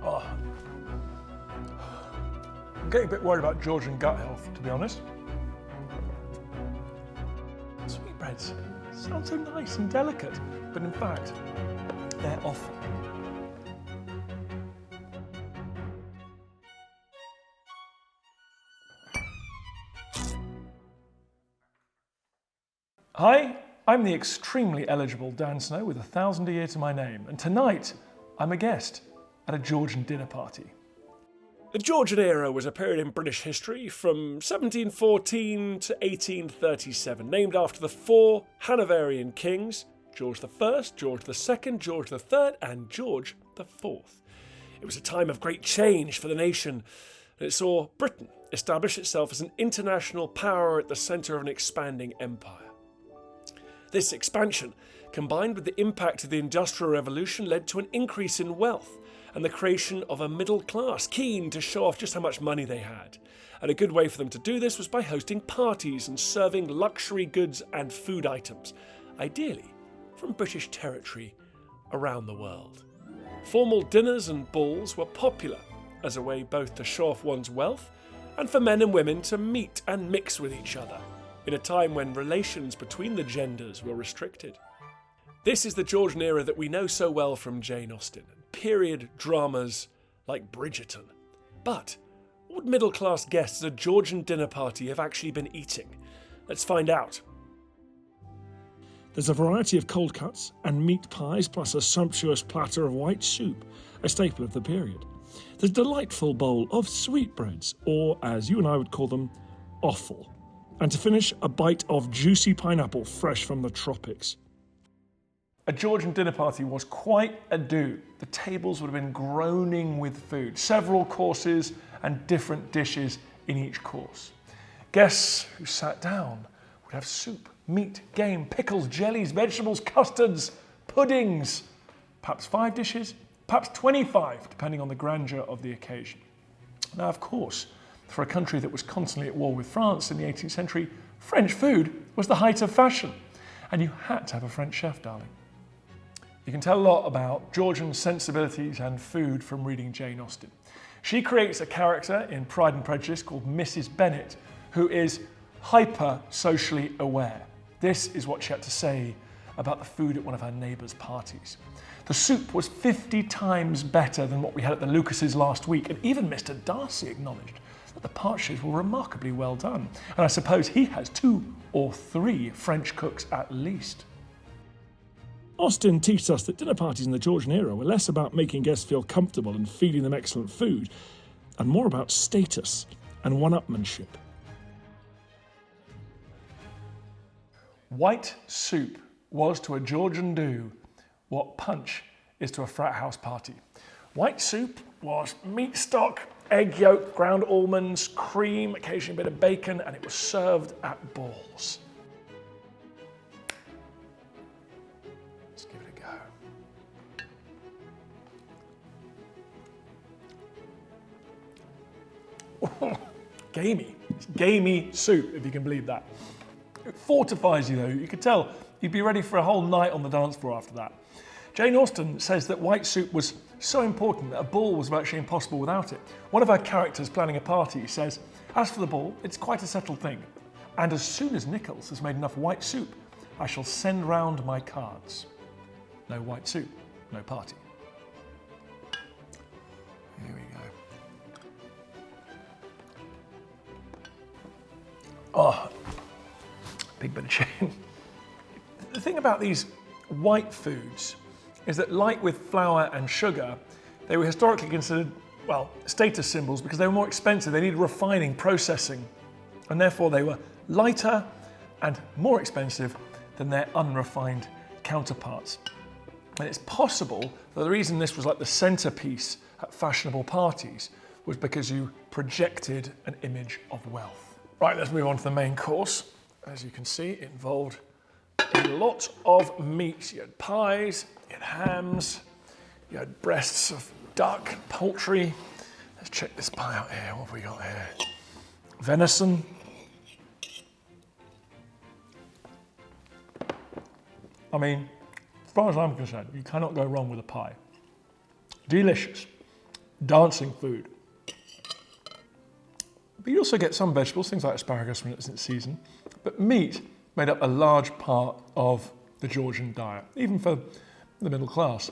Oh. I'm getting a bit worried about Georgian gut health, to be honest. Sweetbreads sound so nice and delicate, but in fact, they're awful. Hi, I'm the extremely eligible Dan Snow with 1,000 a year to my name, and tonight I'm a guest at a Georgian dinner party. The Georgian era was a period in British history from 1714 to 1837, named after the four Hanoverian kings, George I, George II, George III, and George IV. It was a time of great change for the nation, and it saw Britain establish itself as an international power at the centre of an expanding empire. This expansion, combined with the impact of the Industrial Revolution, led to an increase in wealth and the creation of a middle class, keen to show off just how much money they had. And a good way for them to do this was by hosting parties and serving luxury goods and food items, ideally from British territory around the world. Formal dinners and balls were popular as a way both to show off one's wealth and for men and women to meet and mix with each other, in a time when relations between the genders were restricted. This is the Georgian era that we know so well from Jane Austen, period dramas like Bridgerton. But what would middle-class guests at a Georgian dinner party have actually been eating? Let's find out. There's a variety of cold cuts and meat pies, plus a sumptuous platter of white soup, a staple of the period. There's a delightful bowl of sweetbreads, or as you and I would call them, offal. And to finish, a bite of juicy pineapple fresh from the tropics. A Georgian dinner party was quite a do. The tables would have been groaning with food, several courses and different dishes in each course. Guests who sat down would have soup, meat, game, pickles, jellies, vegetables, custards, puddings, perhaps 5 dishes, perhaps 25, depending on the grandeur of the occasion. Now, of course, for a country that was constantly at war with France in the 18th century, French food was the height of fashion, and you had to have a French chef, darling. You can tell a lot about Georgian sensibilities and food from reading Jane Austen. She creates a character in Pride and Prejudice called Mrs. Bennet, who is hyper socially aware. This is what she had to say about the food at one of her neighbours' parties. The soup was 50 times better than what we had at the Lucas's last week, and even Mr. Darcy acknowledged that the partridges were remarkably well done. And I suppose he has 2 or 3 French cooks at least. Austen teaches us that dinner parties in the Georgian era were less about making guests feel comfortable and feeding them excellent food, and more about status and one-upmanship. White soup was to a Georgian do what punch is to a frat house party. White soup was meat stock, egg yolk, ground almonds, cream, occasionally a bit of bacon, and it was served at balls. Let's give it a go. Gamey. It's gamey soup, if you can believe that. It fortifies you though. You could tell you'd be ready for a whole night on the dance floor after that. Jane Austen says that white soup was so important that a ball was virtually impossible without it. One of her characters planning a party says, "As for the ball, it's quite a settled thing. And as soon as Nichols has made enough white soup, I shall send round my cards." No white soup, no party. Here we go. Oh, big bit of chicken. The thing about these white foods is that, like with flour and sugar, they were historically considered, well, status symbols because they were more expensive. They needed refining, processing, and therefore they were lighter and more expensive than their unrefined counterparts. And it's possible that the reason this was like the centerpiece at fashionable parties was because you projected an image of wealth. Right, let's move on to the main course. As you can see, it involved a lot of meat. You had pies, you had hams, you had breasts of duck, poultry. Let's check this pie out here. What have we got here? Venison. I mean, far as I'm concerned, you cannot go wrong with a pie. Delicious, dancing food. But you also get some vegetables, things like asparagus when it's in season. But meat made up a large part of the Georgian diet, even for the middle class.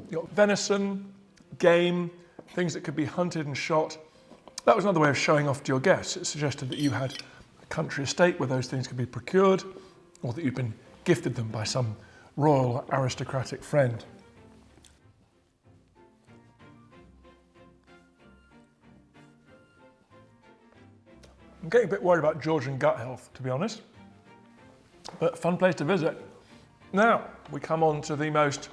You got venison, game, things that could be hunted and shot. That was another way of showing off to your guests. It suggested that you had a country estate where those things could be procured, or that you'd been gifted them by some royal aristocratic friend. I'm getting a bit worried about Georgian gut health, to be honest, but fun place to visit. Now, we come on to the most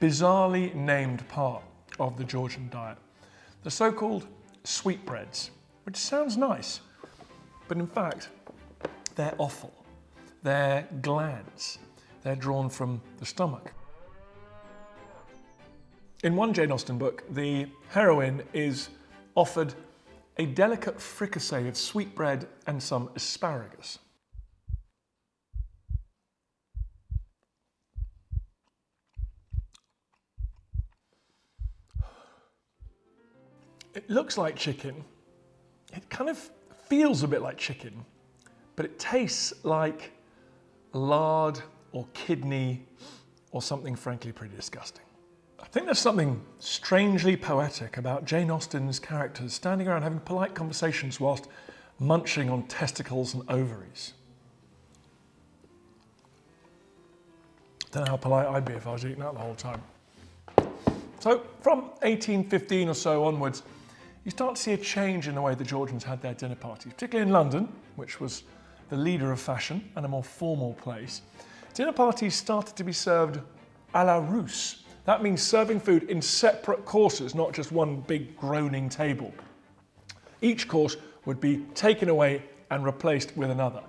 bizarrely named part of the Georgian diet, the so-called sweetbreads, which sounds nice, but in fact, they're offal. They're glands. They're drawn from the stomach. In one Jane Austen book, the heroine is offered a delicate fricassee of sweetbread and some asparagus. It looks like chicken. It kind of feels a bit like chicken, but it tastes like lard or kidney or something frankly pretty disgusting. I think there's something strangely poetic about Jane Austen's characters standing around having polite conversations whilst munching on testicles and ovaries. Don't know how polite I'd be if I was eating that the whole time. So from 1815 or so onwards, you start to see a change in the way the Georgians had their dinner parties, particularly in London, which was the leader of fashion and a more formal place. Dinner parties started to be served à la Russe. That means serving food in separate courses, not just one big groaning table. Each course would be taken away and replaced with another.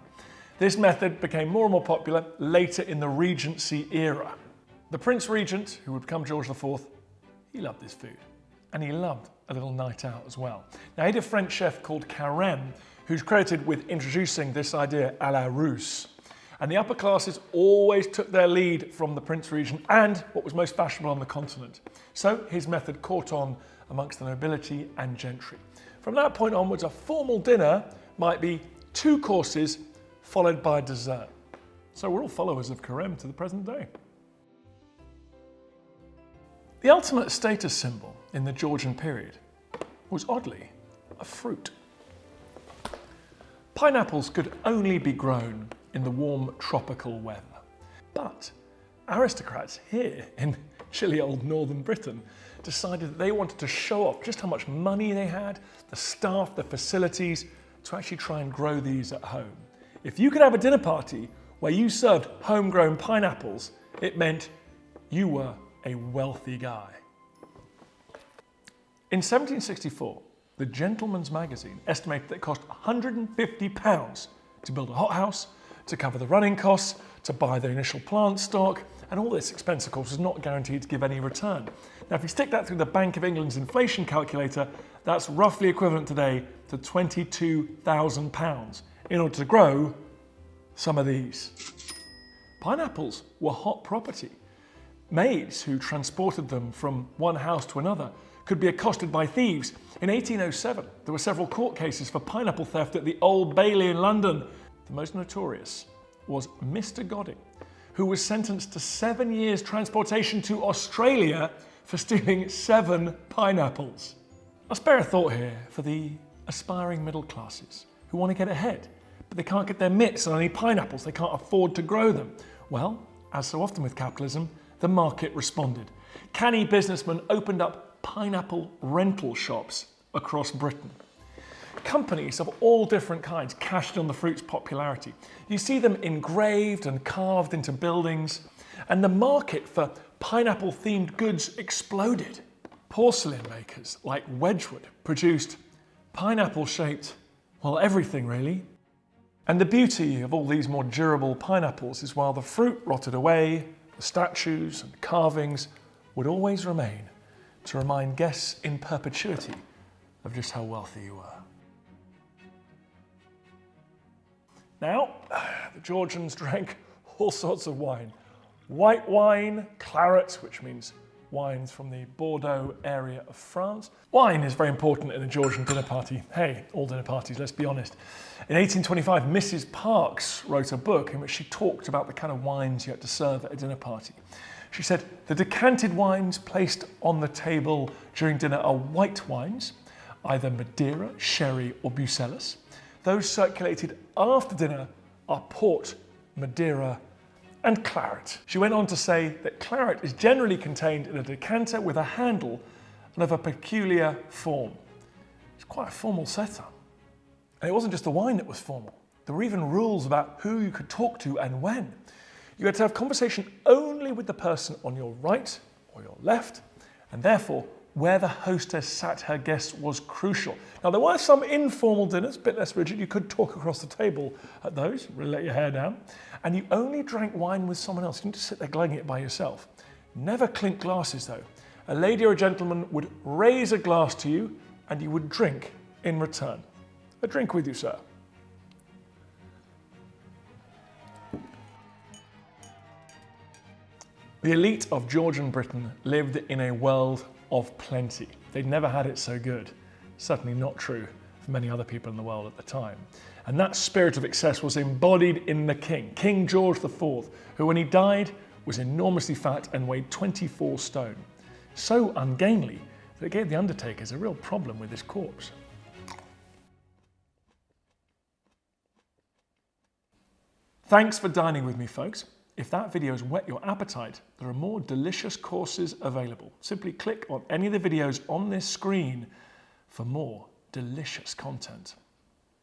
This method became more and more popular later in the Regency era. The Prince Regent, who would become George IV, he loved this food. And he loved a little night out as well. Now, he had a French chef called Claret, who's credited with introducing this idea à la Russe. And the upper classes always took their lead from the Prince Regent and what was most fashionable on the continent. So his method caught on amongst the nobility and gentry. From that point onwards, a formal dinner might be 2 courses followed by dessert. So we're all followers of Claret to the present day. The ultimate status symbol in the Georgian period was oddly a fruit. Pineapples could only be grown in the warm tropical weather. But aristocrats here in chilly old northern Britain decided that they wanted to show off just how much money they had, the staff, the facilities, to actually try and grow these at home. If you could have a dinner party where you served homegrown pineapples, it meant you were a wealthy guy. In 1764, the Gentleman's Magazine estimated that it cost £150 to build a hothouse, to cover the running costs, to buy the initial plant stock, and all this expense, of course, was not guaranteed to give any return. Now, if you stick that through the Bank of England's inflation calculator, that's roughly equivalent today to £22,000 in order to grow some of these. Pineapples were hot property. Maids who transported them from one house to another could be accosted by thieves. In 1807, there were several court cases for pineapple theft at the Old Bailey in London. The most notorious was Mr. Godding, who was sentenced to 7 years transportation to Australia for stealing 7 pineapples. I'll spare a thought here for the aspiring middle classes who want to get ahead, but they can't get their mitts on any pineapples, they can't afford to grow them. Well, as so often with capitalism, the market responded. Canny businessmen opened up pineapple rental shops across Britain. Companies of all different kinds cashed on the fruit's popularity. You see them engraved and carved into buildings, and the market for pineapple-themed goods exploded. Porcelain makers like Wedgwood produced pineapple-shaped, well, everything really. And the beauty of all these more durable pineapples is while the fruit rotted away, the statues and carvings would always remain to remind guests in perpetuity of just how wealthy you were. Now, the Georgians drank all sorts of wine. White wine, Claret, which means wines from the Bordeaux area of France. Wine is very important in a Georgian dinner party. Hey, all dinner parties, let's be honest. In 1825, Mrs. Parks wrote a book in which she talked about the kind of wines you had to serve at a dinner party. She said, the decanted wines placed on the table during dinner are white wines, either Madeira, sherry or Bucellas. Those circulated after dinner are port, Madeira and Claret. She went on to say that Claret is generally contained in a decanter with a handle and of a peculiar form. It's quite a formal setup. And it wasn't just the wine that was formal. There were even rules about who you could talk to and when. You had to have conversation only with the person on your right or your left, and therefore where the hostess sat her guests was crucial. Now there were some informal dinners, a bit less rigid. You could talk across the table at those, really let your hair down. And you only drank wine with someone else. You didn't just sit there glugging it by yourself. Never clink glasses though. A lady or a gentleman would raise a glass to you and you would drink in return. A drink with you, sir. The elite of Georgian Britain lived in a world of plenty. They'd never had it so good. Certainly not true for many other people in the world at the time. And that spirit of excess was embodied in the king, King George IV, who when he died was enormously fat and weighed 24 stone. So ungainly that it gave the undertakers a real problem with his corpse. Thanks for dining with me, folks. If that video has whet your appetite, there are more delicious courses available. Simply click on any of the videos on this screen for more delicious content.